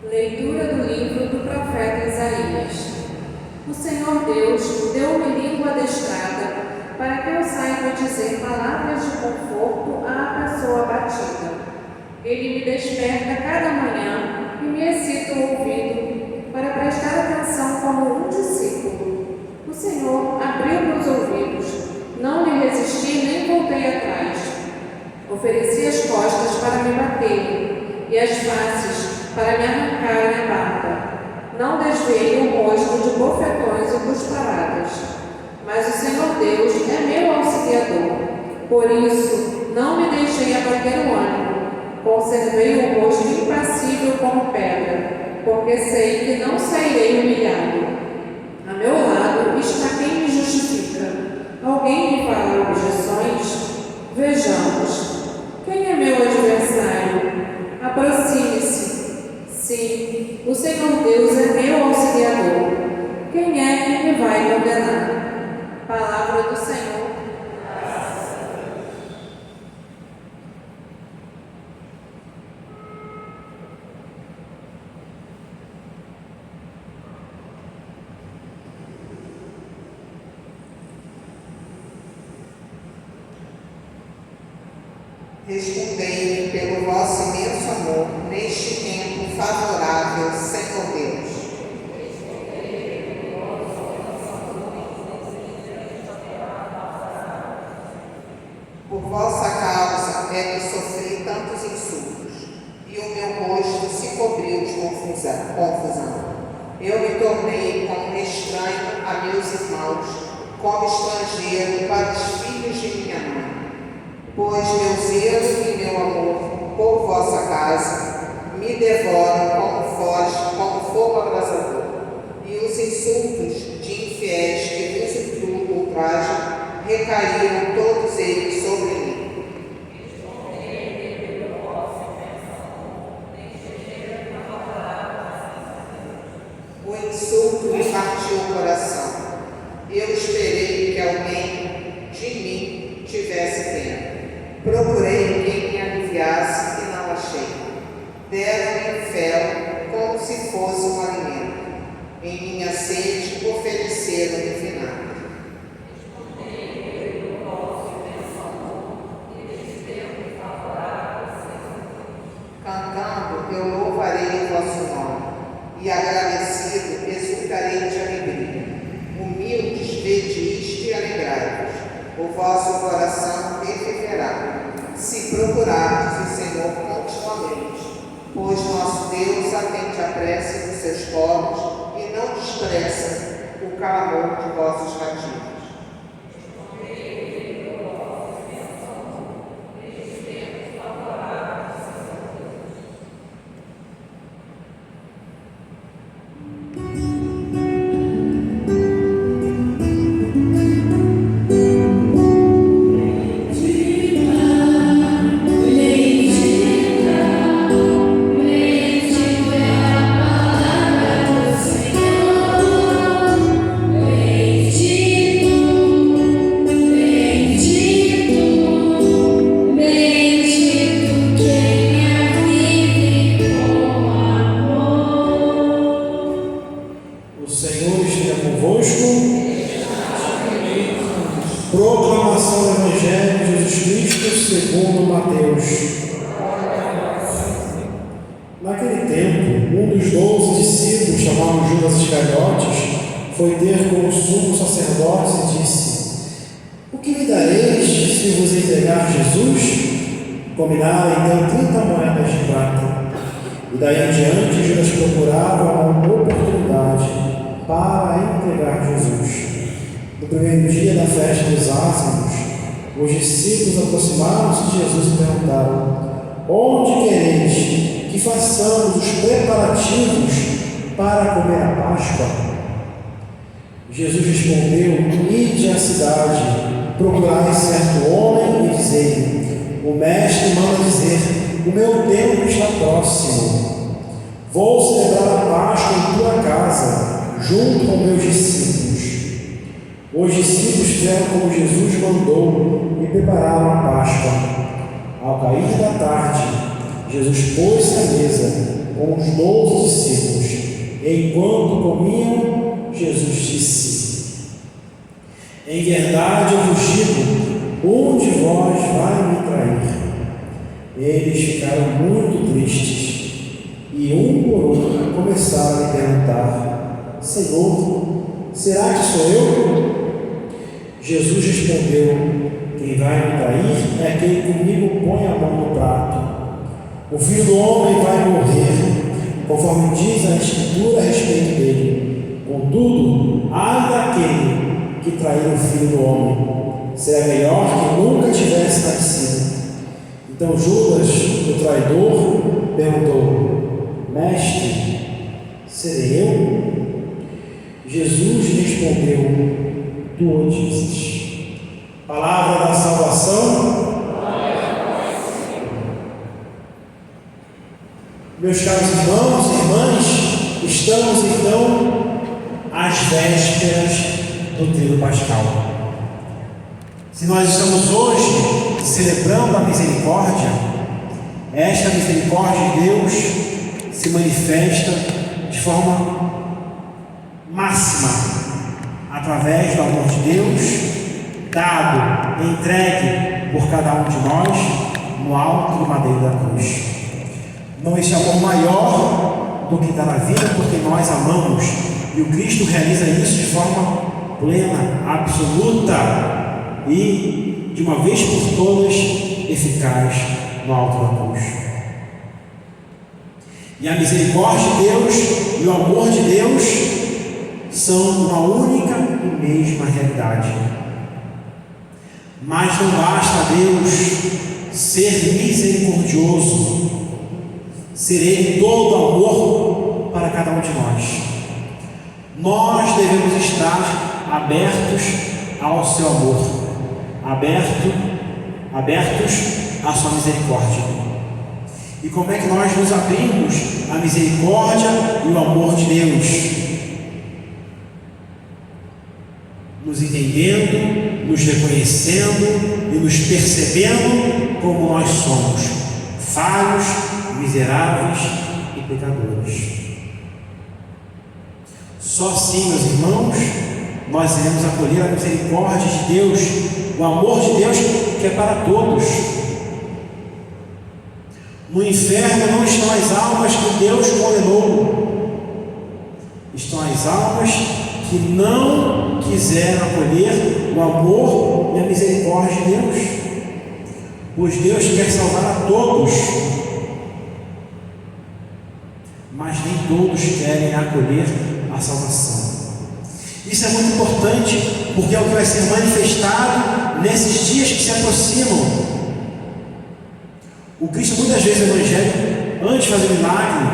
Leitura do livro do profeta Isaías. O Senhor Deus deu-me língua adestrada, para que eu saiba dizer palavras de conforto à pessoa abatida. Ele me desperta cada manhã e me excita o ouvido, para prestar atenção como um discípulo. O Senhor abriu meus ouvidos, não lhe resisti nem voltei atrás. Ofereci as costas para me baterem, e as faces para me arrancarem a barba. Não desviei o rosto de bofetões e cusparadas. Mas o Senhor Deus é meu auxiliador. Por isso, não me deixei abater o ânimo. Conservei o rosto impassível como pedra, porque sei que não sairei humilhado. A meu lado está quem me justifica. Alguém me fará objeções? Vejamos. Quem é meu adversário? Aproxime-se. Sim, o Senhor Deus é meu auxiliador. Quem é que me vai condenar? Palavra do Senhor. Respondei-me pelo vosso imenso amor, neste tempo favorável, Senhor Deus. Por vossa causa é que sofri tantos insultos, e o meu rosto se cobriu de confusão. Eu me tornei como um estranho a meus irmãos, como estrangeiro para os filhos de minha mãe. Pois meu zelo e meu amor por vossa casa me devoram como fogo abrasador, e os insultos de infiéis que vos ultrajam recaíram todos eles sobre mim. O insulto me partiu o coração. Eu esperei que alguém de mim tivesse pena. Procurei quem me aliviasse e não achei. Deram-me fel como se fosse um alimento. Em minha sede ofereceram-me vinagre. Cantando eu louvarei o vosso nome, e agradecido exultarei de alegria. Humildes, vede isto e alegrai-vos. O vosso coração perseverará, se procurardes o Senhor continuamente, pois nosso Deus atende a prece dos seus povos e não despreza o clamor de vossos cativos. Proclamação do Evangelho de Jesus Cristo segundo Mateus. Naquele tempo, um dos 12 discípulos, chamado Judas Iscariotes, foi ter com o sumo sacerdote e disse: O que me dareis se vos entregar Jesus? Combinaram então 30 moedas de prata. E daí em diante, Judas procurava uma oportunidade para entregar Jesus. No primeiro dia da festa dos Ázimos, os discípulos aproximaram-se de Jesus e perguntaram: Onde quereis que façamos os preparativos para comer a Páscoa? Jesus respondeu: Ide à cidade, procurai certo homem e dizei-lhe: O mestre manda dizer: O meu tempo está próximo. Vou celebrar a Páscoa em tua casa, junto com meus discípulos. Os discípulos fizeram como Jesus mandou e prepararam a Páscoa. Ao cair da tarde, Jesus pôs-se à mesa com os 12 discípulos. Enquanto comiam, Jesus disse: em verdade eu vos digo, um de vós vai me trair. Eles ficaram muito tristes e um por um começaram a lhe perguntar: Senhor, será que sou eu? Jesus respondeu: quem vai me trair é quem comigo põe a mão no prato. O Filho do Homem vai morrer, conforme diz a Escritura a respeito dele. Contudo, ai daquele que trair o Filho do Homem. Será melhor que nunca tivesse nascido. Então Judas, o traidor, perguntou: Mestre, serei eu? Jesus respondeu: tu o dizes. Palavra da salvação. Meus caros irmãos e irmãs, estamos então às vésperas do Tríduo Pascal. Se nós estamos hoje celebrando a misericórdia, esta misericórdia de Deus se manifesta de forma máxima através do amor de Deus dado, entregue por cada um de nós no alto do madeiro da cruz. Não existe amor maior do que dar a vida porque nós amamos, e o Cristo realiza isso de forma plena, absoluta e de uma vez por todas eficaz no alto da cruz. E a misericórdia de Deus e o amor de Deus são uma única e mesma realidade. Mas não basta a Deus ser misericordioso, ser Ele todo amor para cada um de nós. Nós devemos estar abertos ao seu amor, abertos à sua misericórdia. E como é que nós nos abrimos à misericórdia e o amor de Deus? Nos entendendo, nos reconhecendo e nos percebendo como nós somos, falhos, miseráveis e pecadores. Só assim, meus irmãos, nós iremos acolher a misericórdia de Deus, o amor de Deus que é para todos. No inferno não estão as almas que Deus condenou, estão as almas que não quiseram acolher o amor e a misericórdia de Deus, pois Deus quer salvar a todos, mas nem todos querem acolher a salvação. Isso é muito importante, porque é o que vai ser manifestado nesses dias que se aproximam. O Cristo, muitas vezes no Evangelho, antes de fazer o milagre,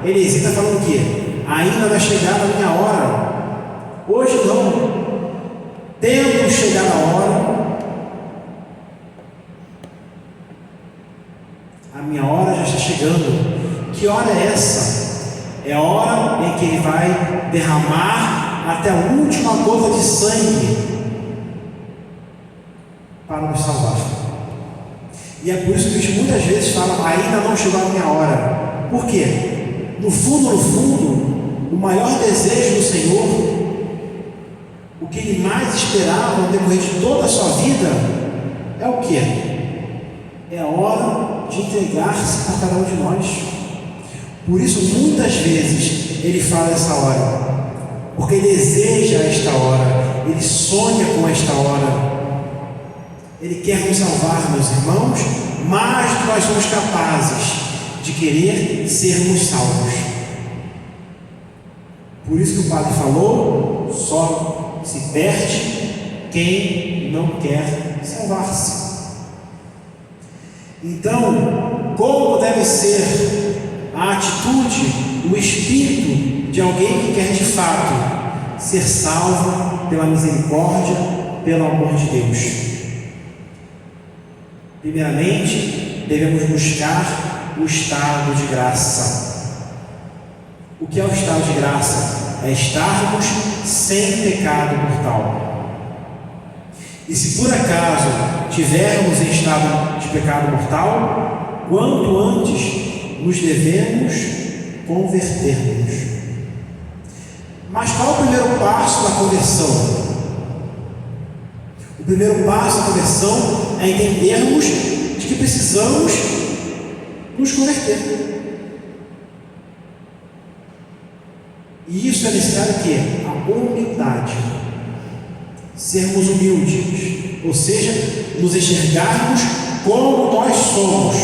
ele hesita falando o quê? Ainda vai chegar a minha hora. Hoje não. Tendo chegado a hora, a minha hora já está chegando. Que hora é essa? É a hora em que Ele vai derramar até a última gota de sangue para nos salvar. E é por isso que Cristo muitas vezes fala: ainda não chegou a minha hora. Por quê? No fundo, o maior desejo do Senhor, o que Ele mais esperava no decorrer de toda a sua vida, é o quê? É a hora de entregar-se por cada um de nós. Por isso, muitas vezes, Ele fala essa hora, porque Ele deseja esta hora, Ele sonha com esta hora. Ele quer nos salvar, meus irmãos, mais do que nós somos capazes de querer sermos salvos. Por isso que o Padre falou: só se perde quem não quer salvar-se. Então, como deve ser a atitude, o espírito de alguém que quer de fato ser salvo pela misericórdia, pelo amor de Deus? Primeiramente, devemos buscar o estado de graça. O que é o estado de graça? É estarmos sem pecado mortal. E se por acaso tivermos em estado de pecado mortal, quanto antes nos devemos convertermos. Mas qual é o primeiro passo da conversão? O primeiro passo da conversão é entendermos de que precisamos nos converter. E isso é necessário o quê? A humildade. Sermos humildes, ou seja, nos enxergarmos como nós somos.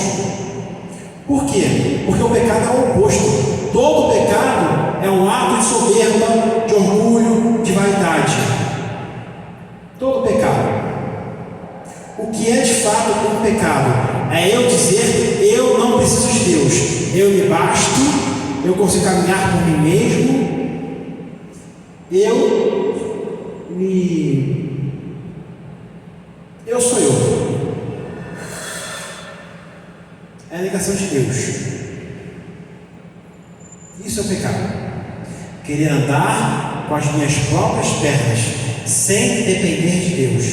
Por quê? Porque o pecado é o oposto. Todo pecado é um ato de soberba, de orgulho, de vaidade. Todo pecado. O que é de fato um pecado? É eu dizer, eu não preciso de Deus, eu me basto, eu consigo caminhar por mim mesmo, eu sou eu. É a negação de Deus. Isso é o pecado. Querer andar com as minhas próprias pernas, sem depender de Deus,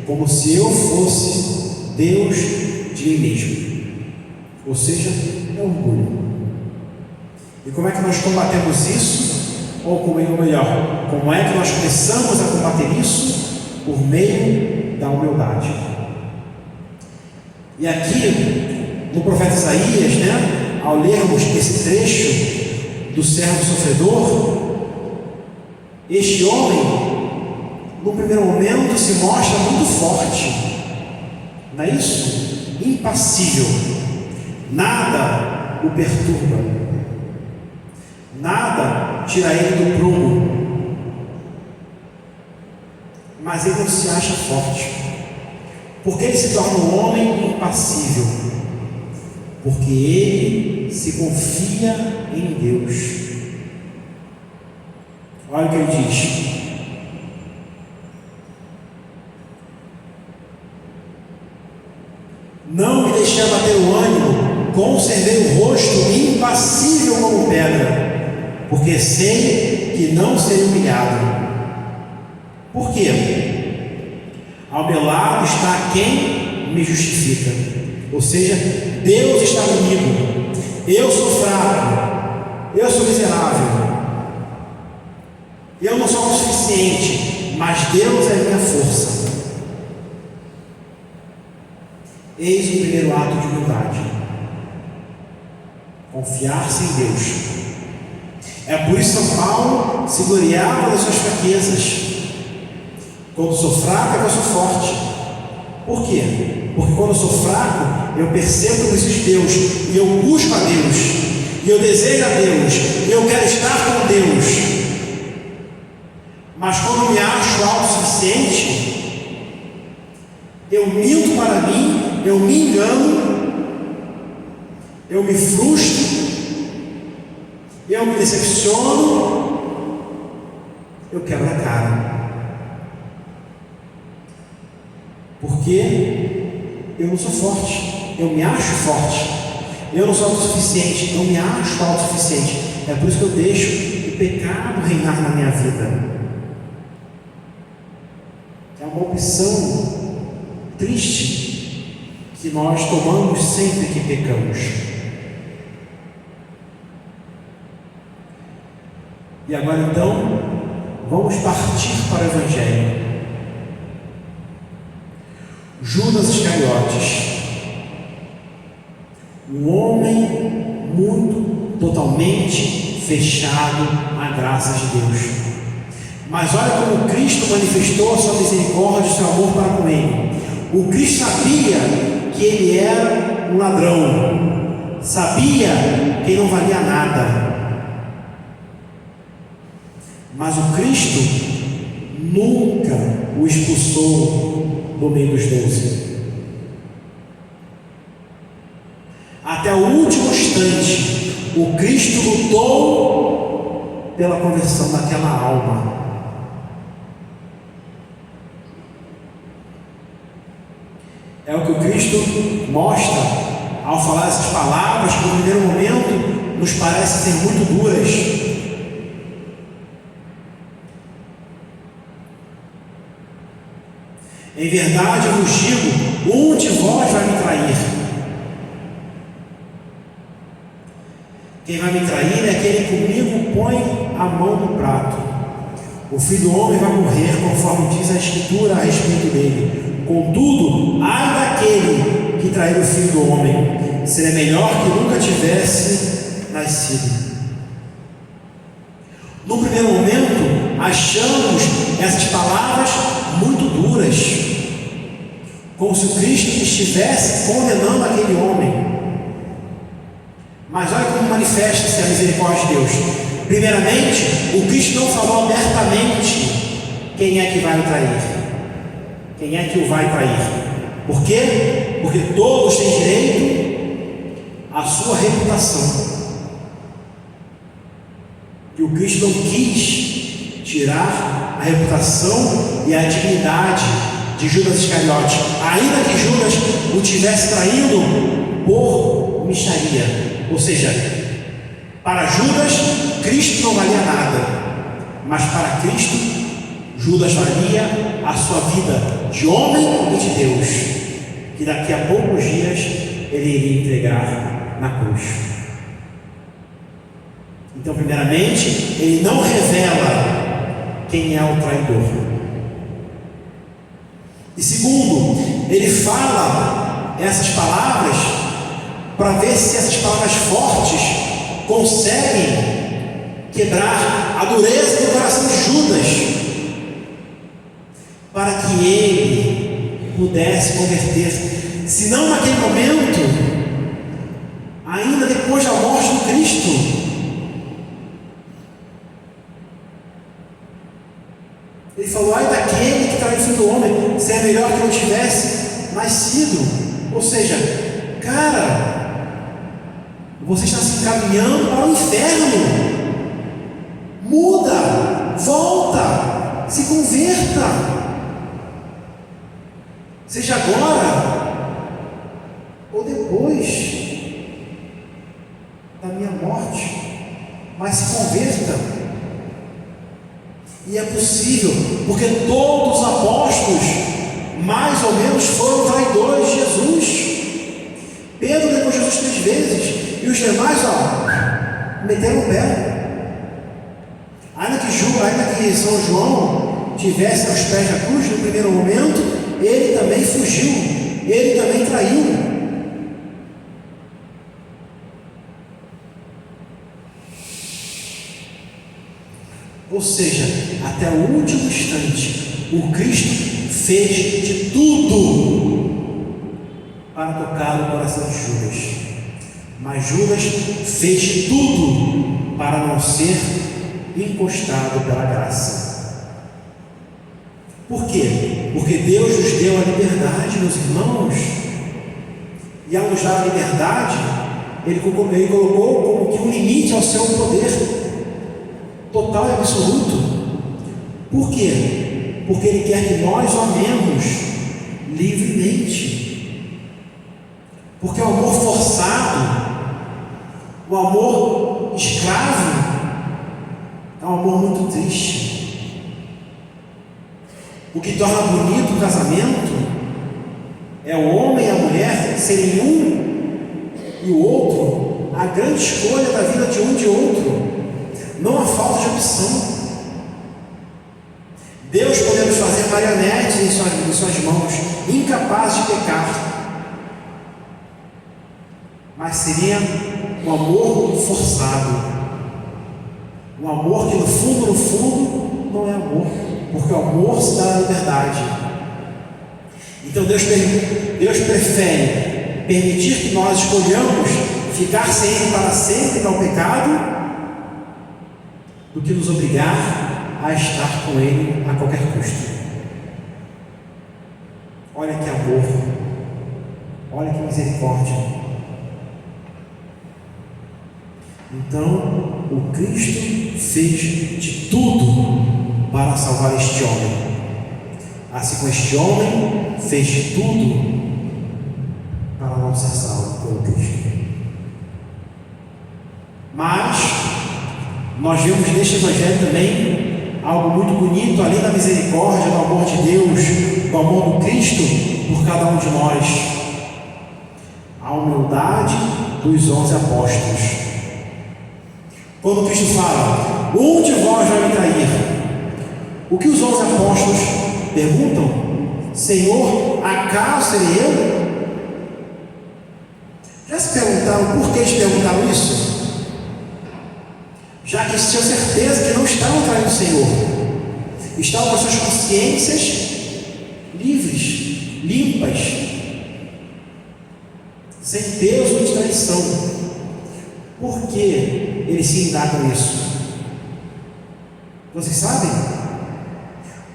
como se eu fosse Deus de mim mesmo. Ou seja, é orgulho. E como é que nós combatemos isso? Ou melhor, como é que nós começamos a combater isso? Por meio da humildade. E aqui, no profeta Isaías, ao lermos esse trecho do servo sofredor, este homem, no primeiro momento, se mostra muito forte, não é isso? Impassível, nada o perturba, nada tira ele do prumo, mas ele não se acha forte. Porque ele se torna um homem impassível? Porque ele se confia em Deus. Olha o que ele diz: não me deixei abater o ânimo, conservei o rosto impassível como pedra, porque sei que não serei humilhado. Por quê? Ao meu lado está quem me justifica, ou seja, Deus está comigo. Eu sou fraco, eu sou miserável, eu não sou o suficiente, mas Deus é a minha força. Eis o primeiro ato de humildade: confiar-se em Deus. É por isso que São Paulo se gloriava das suas fraquezas. Quando sou fraco é que eu sou forte. Por quê? Porque quando eu sou fraco, eu percebo que eu preciso de Deus, e eu busco a Deus, e eu desejo a Deus, e eu quero estar com Deus. Mas quando eu me acho autossuficiente, eu minto para mim, eu me engano, eu me frustro, eu me decepciono, eu quebro a cara. Porque eu não sou forte, eu me acho forte, eu não sou autossuficiente, eu me acho autossuficiente. É por isso que eu deixo o pecado reinar na minha vida. É uma opção triste que nós tomamos sempre que pecamos. E agora então, vamos partir para o Evangelho. Judas Iscariotes, um homem totalmente fechado à graça de Deus. Mas olha como Cristo manifestou a sua misericórdia e seu amor para com ele. O Cristo sabia que ele era um ladrão, sabia que ele não valia nada. Mas o Cristo nunca o expulsou do meio dos 12. Até o último instante, o Cristo lutou pela conversão daquela alma. É o que o Cristo mostra ao falar essas palavras que no primeiro momento nos parecem ser muito duras. Em verdade eu vos digo, um de vós vai me trair. Quem vai me trair é aquele que comigo põe a mão no prato. O Filho do Homem vai morrer, conforme diz a Escritura a respeito dele. Contudo, ai daquele que trair o Filho do Homem, seria melhor que nunca tivesse nascido. No primeiro momento, achamos essas palavras muito duras, como se o Cristo estivesse condenando aquele homem. Mas olha como manifesta-se a misericórdia de Deus. Primeiramente, o Cristo não falou abertamente quem é que vai o trair, quem é que o vai trair. Por quê? Porque todos têm direito à sua reputação. E o Cristo não quis tirar a reputação e a dignidade de Judas Iscariote, ainda que Judas o tivesse traído por mixaria. Ou seja, para Judas, Cristo não valia nada, mas para Cristo, Judas valia a sua vida de homem e de Deus, que daqui a poucos dias ele iria entregar na cruz. Então, primeiramente, ele não revela quem é o traidor. E segundo, ele fala essas palavras para ver se essas palavras fortes conseguem quebrar a dureza do coração de Judas, para que ele pudesse converter, se não naquele momento, ainda depois da morte do Cristo. Ele falou: ai daquele que trai o Filho do Homem, seria melhor que não tivesse nascido. Ou seja, cara, você está se encaminhando para o inferno. Muda, volta, se converta. Seja agora ou depois da minha morte, mas se converta. E é possível, porque todos os apóstolos, mais ou menos, foram traidores de Jesus. Pedro negou Jesus 3 vezes, e os demais, meteram o pé. Ainda que São João tivesse aos pés da cruz no primeiro momento, ele também fugiu, ele também traiu. Ou seja, até o último instante, o Cristo fez de tudo para tocar o coração de Judas. Mas Judas fez de tudo para não ser encostado pela graça. Por quê? Porque Deus nos deu a liberdade, meus irmãos. E ao nos dar a liberdade, Ele colocou como que um limite ao seu poder total e absoluto. Por quê? Porque Ele quer que nós o amemos livremente. Porque o amor forçado, o amor escravo, é um amor muito triste. O que torna bonito o casamento é o homem e a mulher serem um e o outro, a grande escolha da vida de um e de outro, não a falta de opção. Deus poderia nos fazer marionetes em suas mãos, incapazes de pecar, mas seria um amor forçado, um amor que no fundo não é amor, porque o amor se dá na liberdade. Então Deus prefere permitir que nós escolhamos ficar sem Ele para sempre no pecado, do que nos obrigar a estar com Ele a qualquer custo. Olha que amor, olha que misericórdia. Então, o Cristo fez de tudo para salvar este homem. Assim como este homem fez de tudo para não ser salvo pelo Cristo. Mas nós vemos neste Evangelho também algo muito bonito, além da misericórdia, do amor de Deus, do amor do Cristo por cada um de nós. A humildade dos 11 apóstolos. Quando Cristo fala: um de vós vai me trair, o que os 11 apóstolos perguntam? Senhor, acaso serei eu? Já se perguntaram por que eles perguntaram isso? Já que eles tinham certeza que não estavam traindo o Senhor, estavam com as suas consciências livres, limpas, sem peso de traição. Por que eles se indagam isso? Vocês sabem?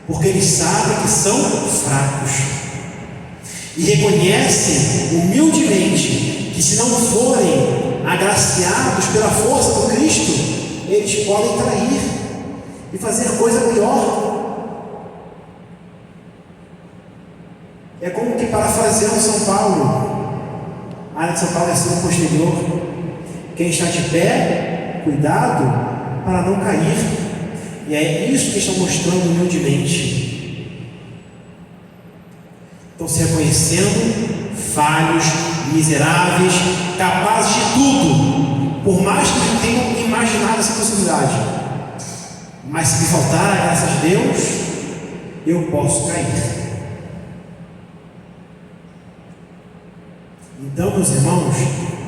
Porque eles sabem que são fracos e reconhecem humildemente que, se não forem agraciados pela força do Cristo, eles podem trair e fazer coisa pior. É como que, parafraseando São Paulo, a área de São Paulo é assim posterior: quem está de pé, cuidado para não cair. E é isso que estão mostrando humildemente. Estão se reconhecendo falhos, miseráveis, capazes de tudo, por mais que não tenham imaginado essa possibilidade. Mas se me faltar a graça de Deus, eu posso cair. Então, meus irmãos,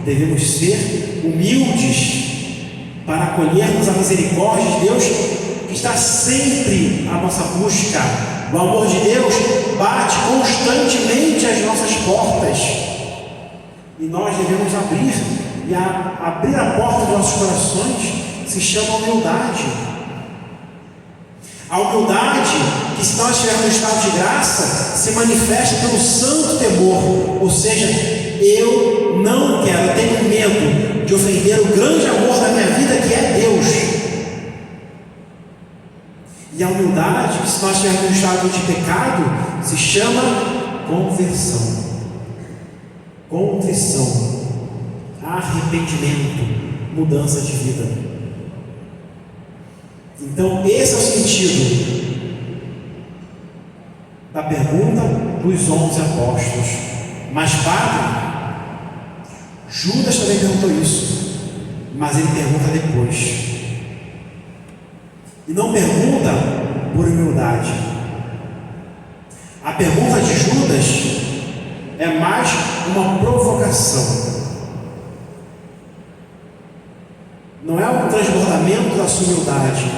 devemos ser humildes para acolhermos a misericórdia de Deus, que está sempre à nossa busca. O amor de Deus bate constantemente às nossas portas, e nós devemos abrir, e abrir a porta dos nossos corações se chama humildade. A humildade, que se nós estivermos no estado de graça, se manifesta pelo santo temor, ou seja, eu não quero, tenho medo de ofender o grande amor da minha vida, que é Deus. E a humildade, que se nós estivermos no estado de pecado, se chama conversão, contrição, arrependimento, mudança de vida. Então, esse é o sentido da pergunta dos 11 apóstolos. Mas, padre, Judas também perguntou isso, mas ele pergunta depois. E não pergunta por humildade. A pergunta de Judas é mais uma provocação. Não é o transbordamento da sua humildade,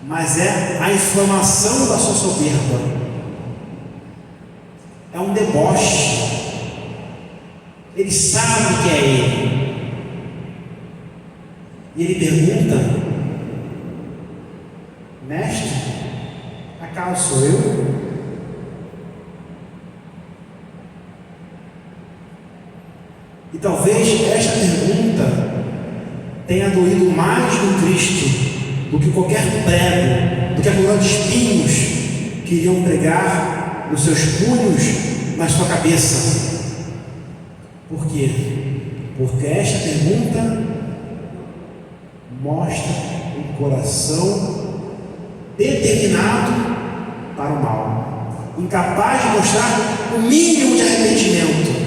mas é a inflamação da sua soberba. É um deboche. Ele sabe que é ele. E ele pergunta: mestre, acaso sou eu? E talvez esta pergunta tenha doído mais no Cristo do que qualquer prego, do que a coroa de espinhos que iriam pregar nos seus punhos na sua cabeça. Por quê? Porque esta pergunta mostra um coração determinado para o mal, incapaz de mostrar o mínimo de arrependimento,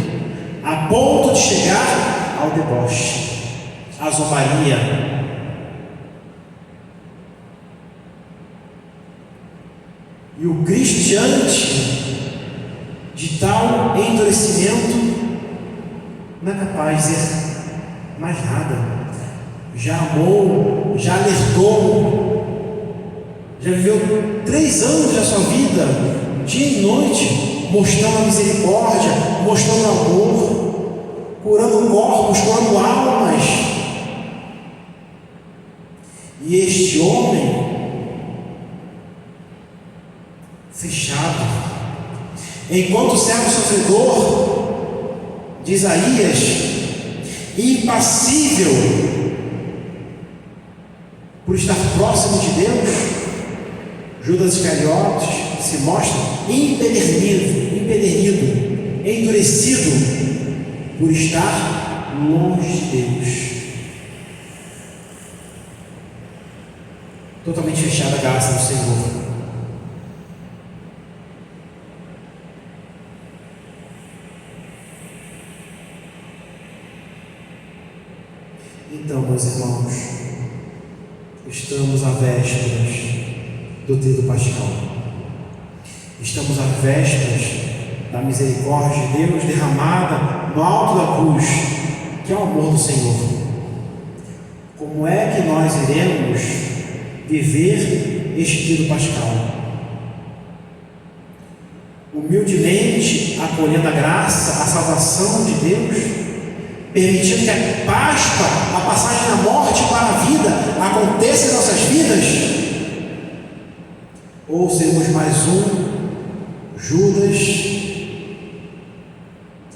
a ponto de chegar ao deboche, à zombaria. E o Cristo, diante de tal endurecimento, não é capaz de dizer mais nada. Já amou, já alertou, já viveu 3 anos da sua vida, dia e noite, mostrando a misericórdia, mostrando amor, curando corpos, curando almas. E este homem fechado, enquanto o servo sofredor de Isaías, impassível por estar próximo de Deus, Judas Iscariotes se mostra empedernido, endurecido por estar longe de Deus, totalmente fechado à graça do Senhor. Então, meus irmãos, estamos à vésperas do Tríduo Pascal. Estamos à vésperas da misericórdia de Deus derramada no alto da cruz, que é o amor do Senhor. Como é que nós iremos viver este Tríduo Pascal? Humildemente acolhendo a graça, a salvação de Deus, permitindo que a Páscoa, a passagem da morte para a vida, aconteça em nossas vidas? Ou seremos mais um Judas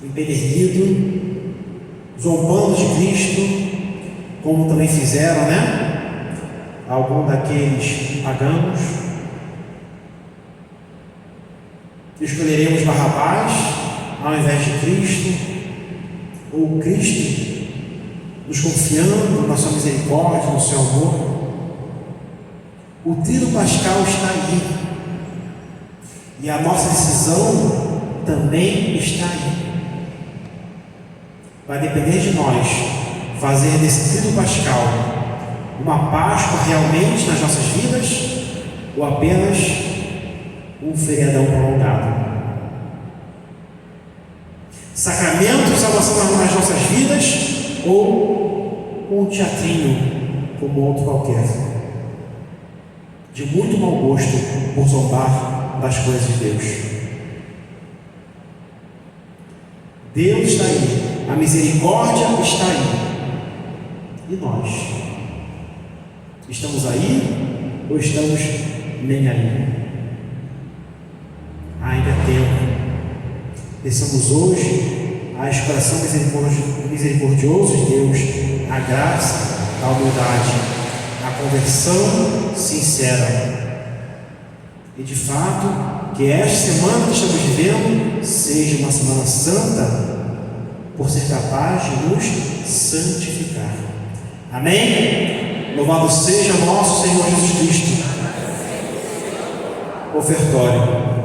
empedernido, zombando de Cristo, como também fizeram, algum daqueles pagãos? Escolheremos Barrabás ao invés de Cristo? Ou Cristo nos confiando na sua misericórdia, no seu amor? O Tríduo Pascal está aí, e a nossa decisão também está aí. Vai depender de nós fazer desse Tríduo Pascal uma Páscoa realmente nas nossas vidas, ou apenas um feriadão prolongado. Sacramento de salvação nas nossas vidas, ou um teatrinho como outro qualquer, de muito mau gosto por zombar das coisas de Deus. Deus está aí, a misericórdia está aí, e nós? Estamos aí ou estamos nem aí? Ainda é tempo. Peçamos hoje a coração misericordioso de Deus, a graça, a humildade, a conversão sincera. E de fato, que esta semana que estamos vivendo seja uma semana santa, por ser capaz de nos santificar. Amém? Louvado seja nosso Senhor Jesus Cristo. Ofertório.